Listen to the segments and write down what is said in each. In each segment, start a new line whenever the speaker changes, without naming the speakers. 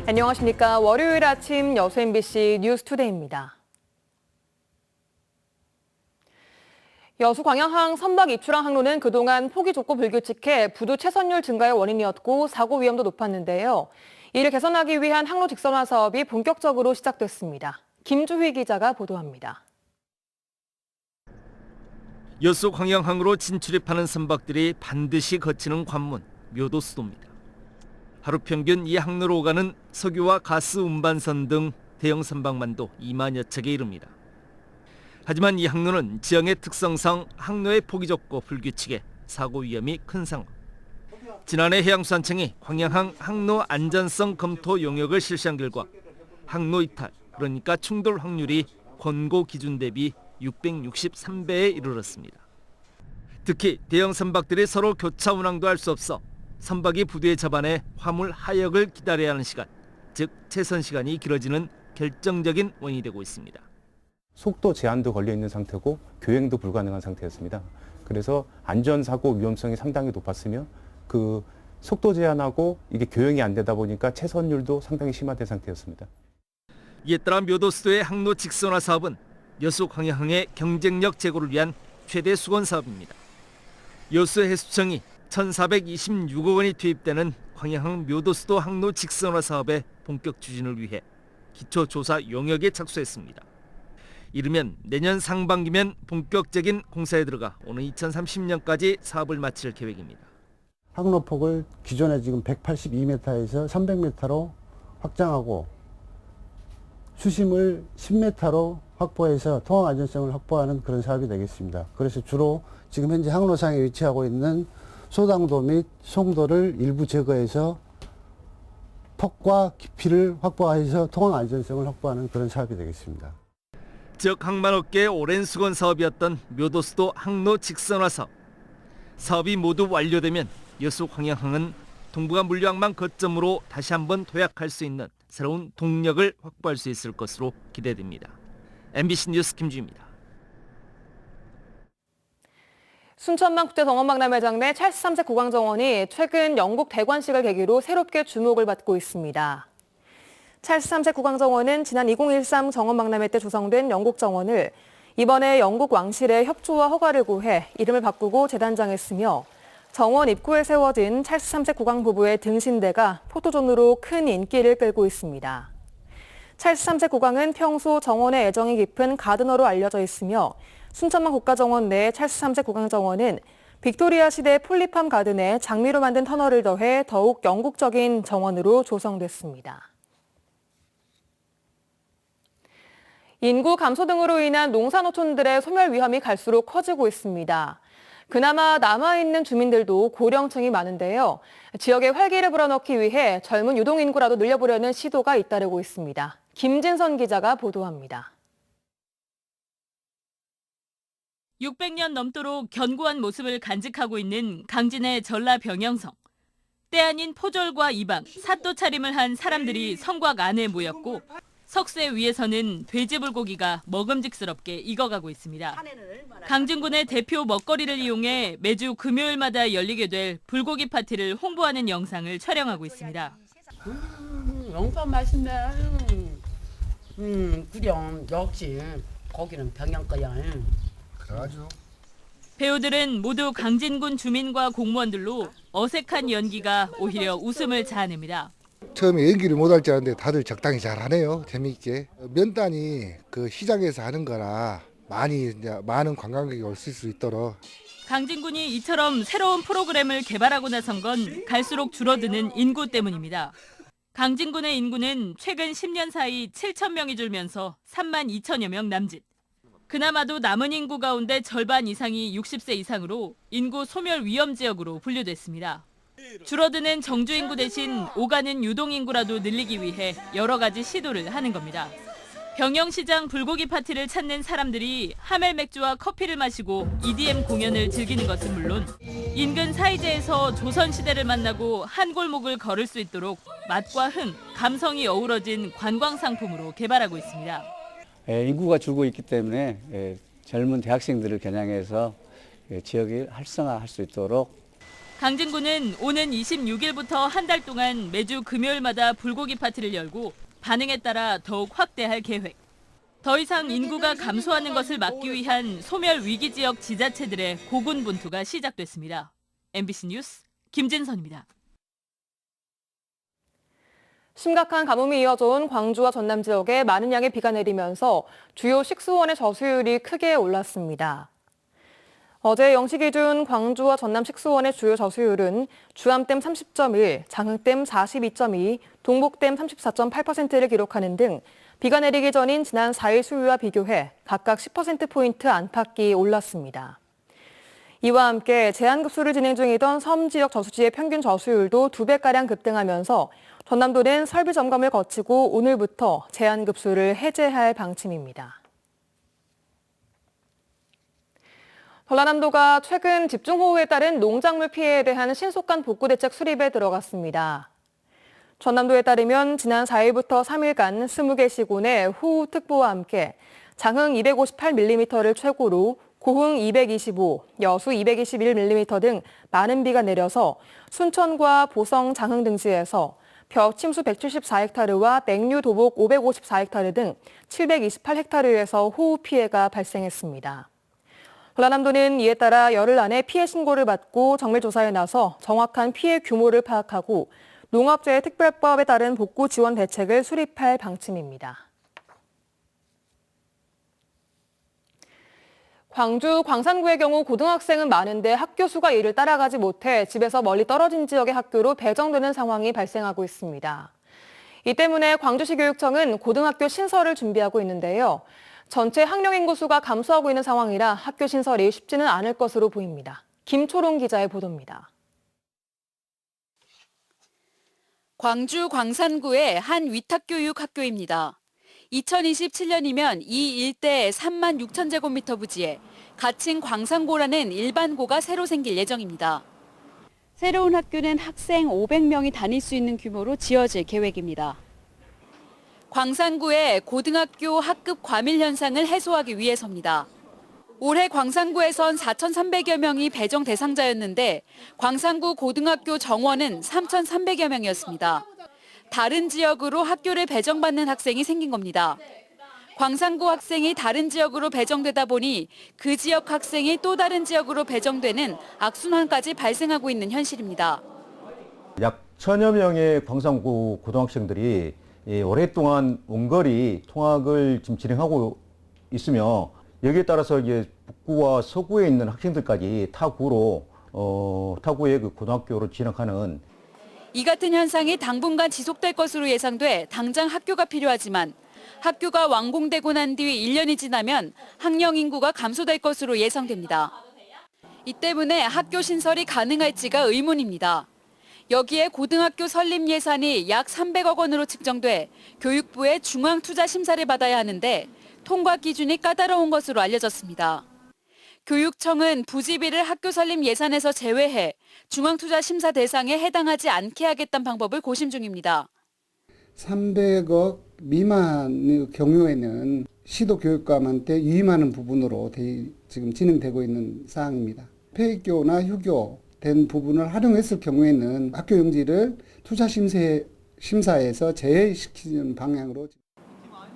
안녕하십니까. 월요일 아침 여수 MBC 뉴스투데이입니다. 여수 광양항 선박 입출항 항로는 그동안 폭이 좁고 불규칙해 부두 채선율 증가의 원인이었고 사고 위험도 높았는데요. 이를 개선하기 위한 항로 직선화 사업이 본격적으로 시작됐습니다. 김주희 기자가 보도합니다.
여수 광양항으로 진출입하는 선박들이 반드시 거치는 관문, 묘도수도입니다. 하루 평균 이 항로로 오가는 석유와 가스 운반선 등 대형 선박만도 2만여 척에 이릅니다. 하지만 이 항로는 지형의 특성상 항로의 폭이 좁고 불규칙해 사고 위험이 큰 상황. 지난해 해양수산청이 광양항 항로 안전성 검토 용역을 실시한 결과 항로 이탈, 그러니까 충돌 확률이 권고 기준 대비 663배에 이르렀습니다. 특히 대형 선박들이 서로 교차 운항도 할 수 없어 선박이 부두에 접안해 화물 하역을 기다려야 하는 시간, 즉 채선 시간이 길어지는 결정적인 원인이 되고 있습니다.
속도 제한도 걸려 있는 상태고 교행도 불가능한 상태였습니다. 그래서 안전사고 위험성이 상당히 높았으며 그 속도 제한하고 이게 교행이 안 되다 보니까 채선율도 상당히 심화된 상태였습니다.
이에 따라 묘도수도의 항로 직선화 사업은 여수 광양항의 경쟁력 제고를 위한 최대 수건 사업입니다. 여수해수청이 1,426억 원이 투입되는 광양항 묘도수도 항로 직선화 사업의 본격 추진을 위해 기초조사 용역에 착수했습니다. 이르면 내년 상반기면 본격적인 공사에 들어가 오는 2030년까지 사업을 마칠 계획입니다.
항로폭을 기존에 지금 182m에서 300m로 확장하고 수심을 10m로 확보해서 통항 안전성을 확보하는 그런 사업이 되겠습니다. 그래서 주로 지금 현재 항로상에 위치하고 있는 소당도 및 송도를 일부 제거해서 폭과 깊이를 확보해서 통항 안전성을 확보하는 그런 사업이 되겠습니다.
지역 항만업계의 오랜 수건 사업이었던 묘도수도 항로 직선화 사업. 사업이 모두 완료되면 여수 광양항은 동북아 물류항만 거점으로 다시 한번 도약할 수 있는 새로운 동력을 확보할 수 있을 것으로 기대됩니다. MBC 뉴스 김주희입니다.
순천만 국제정원박람회장 내 찰스 3세 국왕정원이 최근 영국 대관식을 계기로 새롭게 주목을 받고 있습니다. 찰스 3세 국왕정원은 지난 2013 정원박람회 때 조성된 영국 정원을 이번에 영국 왕실의 협조와 허가를 구해 이름을 바꾸고 재단장했으며 정원 입구에 세워진 찰스 3세 국왕 부부의 등신대가 포토존으로 큰 인기를 끌고 있습니다. 찰스 3세 국왕은 평소 정원에 애정이 깊은 가드너로 알려져 있으며 순천만 국가정원 내 찰스 3세 국왕정원은 빅토리아 시대 폴리팜 가든에 장미로 만든 터널을 더해 더욱 영국적인 정원으로 조성됐습니다. 인구 감소 등으로 인한 농사노촌들의 소멸 위험이 갈수록 커지고 있습니다. 그나마 남아있는 주민들도 고령층이 많은데요. 지역에 활기를 불어넣기 위해 젊은 유동인구라도 늘려보려는 시도가 잇따르고 있습니다. 김진선 기자가 보도합니다.
600년 넘도록 견고한 모습을 간직하고 있는 강진의 전라병영성. 때 아닌 포졸과 이방, 사또 차림을 한 사람들이 성곽 안에 모였고 석쇠 위에서는 돼지불고기가 먹음직스럽게 익어가고 있습니다. 강진군의 대표 먹거리를 이용해 매주 금요일마다 열리게 될 불고기 파티를 홍보하는 영상을 촬영하고 있습니다.
영상 맛있네. 그래. 역시 거기는 병양 거야.
그래가지고
배우들은 모두 강진군 주민과 공무원들로 어색한 연기가 오히려 웃음을 자아냅니다.
처음에 연기를 못할 줄 알았는데 다들 적당히 잘하네요. 재미있게. 면단이 그 시장에서 하는 거라 많은 관광객이 올 수 있도록.
강진군이 이처럼 새로운 프로그램을 개발하고 나선 건 갈수록 줄어드는 인구 때문입니다. 강진군의 인구는 최근 10년 사이 7천 명이 줄면서 3만 2천여 명 남짓. 그나마도 남은 인구 가운데 절반 이상이 60세 이상으로 인구 소멸 위험 지역으로 분류됐습니다. 줄어드는 정주 인구 대신 오가는 유동 인구라도 늘리기 위해 여러 가지 시도를 하는 겁니다. 병영시장 불고기 파티를 찾는 사람들이 하멜 맥주와 커피를 마시고 EDM 공연을 즐기는 것은 물론 인근 사이제에서 조선시대를 만나고 한 골목을 걸을 수 있도록 맛과 흥, 감성이 어우러진 관광 상품으로 개발하고 있습니다.
인구가 줄고 있기 때문에 젊은 대학생들을 겨냥해서 지역을 활성화할 수 있도록
강진구는 오는 26일부터 한 달 동안 매주 금요일마다 불고기 파티를 열고 반응에 따라 더욱 확대할 계획. 더 이상 인구가 감소하는 것을 막기 위한 소멸 위기 지역 지자체들의 고군분투가 시작됐습니다. MBC 뉴스 김진선입니다.
심각한 가뭄이 이어져온 광주와 전남 지역에 많은 양의 비가 내리면서 주요 식수원의 저수율이 크게 올랐습니다. 어제 0시 기준 광주와 전남 식수원의 주요 저수율은 주암댐 30.1, 장흥댐 42.2, 동북댐 34.8%를 기록하는 등 비가 내리기 전인 지난 4일 수요일과 비교해 각각 10%포인트 안팎이 올랐습니다. 이와 함께 제한급수를 진행 중이던 섬 지역 저수지의 평균 저수율도 2배가량 급등하면서 전남도는 설비 점검을 거치고 오늘부터 제한급수를 해제할 방침입니다. 전라남도가 최근 집중호우에 따른 농작물 피해에 대한 신속한 복구대책 수립에 들어갔습니다. 전남도에 따르면 지난 4일부터 3일간 20개 시군의 호우특보와 함께 장흥 258mm를 최고로 고흥 225, 여수 221mm 등 많은 비가 내려서 순천과 보성, 장흥 등지에서 벽 침수 174헥타르와 맹류 도복 554헥타르 등 728헥타르에서 호우 피해가 발생했습니다. 전라남도는 이에 따라 열흘 안에 피해 신고를 받고 정밀조사에 나서 정확한 피해 규모를 파악하고 농업재해 특별법에 따른 복구 지원 대책을 수립할 방침입니다. 광주 광산구의 경우 고등학생은 많은데 학교 수가 이를 따라가지 못해 집에서 멀리 떨어진 지역의 학교로 배정되는 상황이 발생하고 있습니다. 이 때문에 광주시 교육청은 고등학교 신설을 준비하고 있는데요. 전체 학령 인구 수가 감소하고 있는 상황이라 학교 신설이 쉽지는 않을 것으로 보입니다. 김초롱 기자의 보도입니다.
광주 광산구의 한 위탁교육 학교입니다. 2027년이면 이 일대의 3만 6천 제곱미터 부지에 가칭 광산고라는 일반고가 새로 생길 예정입니다. 새로운 학교는 학생 500명이 다닐 수 있는 규모로 지어질 계획입니다. 광산구의 고등학교 학급 과밀 현상을 해소하기 위해서입니다. 올해 광산구에선 4,300여 명이 배정 대상자였는데 광산구 고등학교 정원은 3,300여 명이었습니다. 다른 지역으로 학교를 배정받는 학생이 생긴 겁니다. 광산구 학생이 다른 지역으로 배정되다 보니 그 지역 학생이 또 다른 지역으로 배정되는 악순환까지 발생하고 있는 현실입니다.
약 1,000여 명의 광산구 고등학생들이 오랫동안 원거리 통학을 지금 진행하고 있으며 여기에 따라서 이제 북구와 서구에 있는 학생들까지 타구의 그 고등학교로 진학하는
이 같은 현상이 당분간 지속될 것으로 예상돼 당장 학교가 필요하지만 학교가 완공되고 난 뒤 1년이 지나면 학령 인구가 감소될 것으로 예상됩니다. 이 때문에 학교 신설이 가능할지가 의문입니다. 여기에 고등학교 설립 예산이 약 300억 원으로 측정돼 교육부의 중앙투자 심사를 받아야 하는데 통과 기준이 까다로운 것으로 알려졌습니다. 교육청은 부지비를 학교 설립 예산에서 제외해 중앙투자 심사 대상에 해당하지 않게 하겠다는 방법을 고심 중입니다.
300억 미만의 경우에는 시도교육감한테 유임하는 부분으로 지금 진행되고 있는 사항입니다. 폐교나 휴교된 부분을 활용했을 경우에는 학교 용지를 투자 심사에서 제외시키는 방향으로.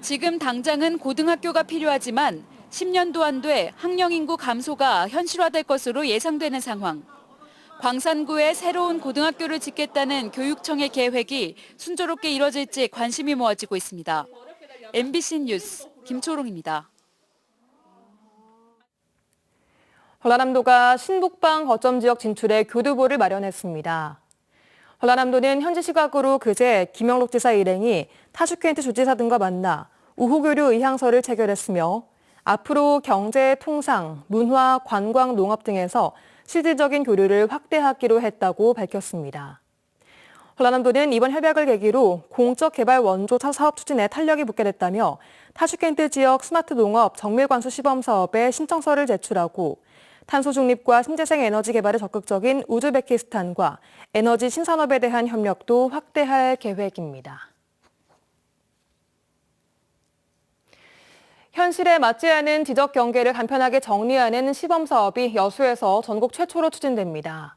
지금 당장은 고등학교가 필요하지만 10년도 안 돼 학령 인구 감소가 현실화될 것으로 예상되는 상황. 광산구에 새로운 고등학교를 짓겠다는 교육청의 계획이 순조롭게 이뤄질지 관심이 모아지고 있습니다. MBC 뉴스 김초롱입니다.
전라남도가 신북방 거점 지역 진출에 교두보를 마련했습니다. 전라남도는 현지 시각으로 그제 김영록 지사 일행이 타슈켄트 주지사 등과 만나 우호교류 의향서를 체결했으며 앞으로 경제, 통상, 문화, 관광, 농업 등에서 실질적인 교류를 확대하기로 했다고 밝혔습니다. 전라남도는 이번 협약을 계기로 공적 개발 원조 사업 추진에 탄력이 붙게 됐다며 타슈켄트 지역 스마트 농업 정밀 관수 시범 사업에 신청서를 제출하고 탄소 중립과 신재생 에너지 개발에 적극적인 우즈베키스탄과 에너지 신산업에 대한 협력도 확대할 계획입니다. 현실에 맞지 않은 지적 경계를 간편하게 정리하는 시범 사업이 여수에서 전국 최초로 추진됩니다.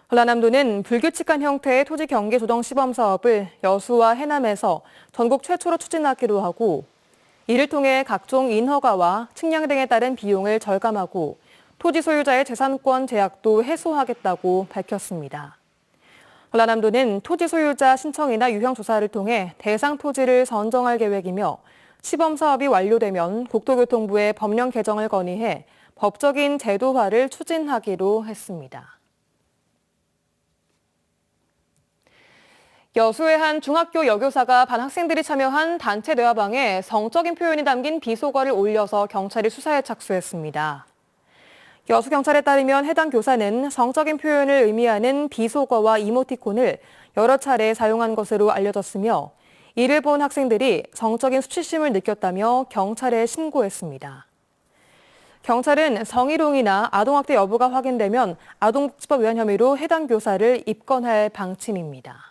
전라남도는 불규칙한 형태의 토지 경계 조정 시범 사업을 여수와 해남에서 전국 최초로 추진하기로 하고 이를 통해 각종 인허가와 측량 등에 따른 비용을 절감하고 토지 소유자의 재산권 제약도 해소하겠다고 밝혔습니다. 전라남도는 토지 소유자 신청이나 유형 조사를 통해 대상 토지를 선정할 계획이며 시범 사업이 완료되면 국토교통부에 법령 개정을 건의해 법적인 제도화를 추진하기로 했습니다. 여수의 한 중학교 여교사가 반 학생들이 참여한 단체 대화방에 성적인 표현이 담긴 비속어를 올려서 경찰이 수사에 착수했습니다. 여수경찰에 따르면 해당 교사는 성적인 표현을 의미하는 비속어와 이모티콘을 여러 차례 사용한 것으로 알려졌으며 이를 본 학생들이 성적인 수치심을 느꼈다며 경찰에 신고했습니다. 경찰은 성희롱이나 아동학대 여부가 확인되면 아동복지법 위반 혐의로 해당 교사를 입건할 방침입니다.